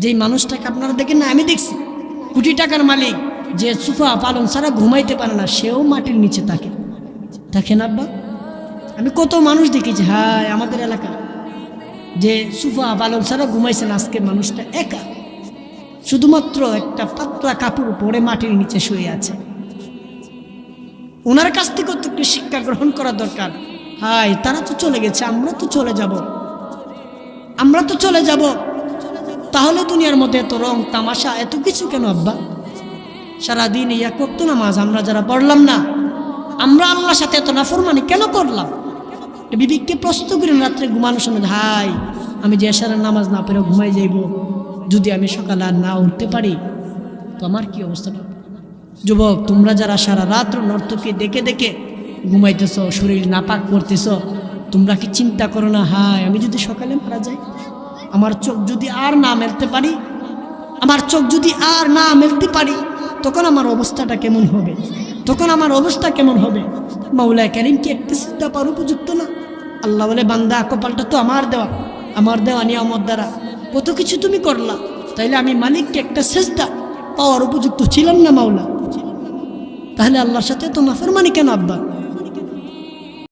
যেই মানুষটাকে আপনারা দেখেন না, আমি দেখছি কোটি টাকার মালিক, যে সোফা পালং ছাড়া ঘুমাইতে পারে না, সেও মাটির নিচে থাকে। দেখেন আব্বা, আমি কত মানুষ দেখেছি, হ্যাঁ আমাদের এলাকা, যে সোফা পালং ছাড়া ঘুমাইছেন, আজকে মানুষটা একা, শুধুমাত্র একটা পাতলা কাপড় পরে মাটির নিচে শুয়ে আছে। ওনার কাছ থেকে তো একটু শিক্ষা গ্রহণ করা দরকার। হাই, তারা তো চলে গেছে, আমরা তো চলে যাব, আমরা তো চলে যাব, তাহলে দুনিয়ার মধ্যে এত রং তামাশা এত কিছু কেন আব্বা? সারাদিন এক ওয়াক্ত নামাজ আমরা যারা পড়লাম না, আমরা আল্লাহর সাথে এত নাফরমানি কেন করলাম? বিবেককে প্রশ্ন করেন রাত্রে ঘুমানোর সময়, হাই আমি যে এশারের নামাজ না পেরে ঘুমাই যাইব, যদি আমি সকালে আর না উঠতে পারি তো আমার কি অবস্থা? যুবক, তোমরা যারা সারা রাত্র নর্তকী দেখে দেখে ঘুমাইতেছ, শরীর নাপাক করতেছ, তোমরা কি চিন্তা করো না, হায় আমি যদি সকালে মারা যাই, আমার চোখ যদি আর না মেলতে পারি, আমার চোখ যদি আর না মেলতে পারি, তখন আমার অবস্থাটা কেমন হবে? তখন আমার অবস্থা কেমন হবে? মাওলা কারীম কি একটা সিজদা পাওয়ার উপযুক্ত না? আল্লাহ বলে, বান্দা কপালটা তো আমার দেওয়া নিয়ামত দ্বারা কত কিছু তুমি করলা, তাইলে আমি মালিককে একটা সিজদা পাওয়ার উপযুক্ত ছিলাম না মাওলা? তাহলে আল্লাহর সাথে তো নাফরমানি কেন আব্বা?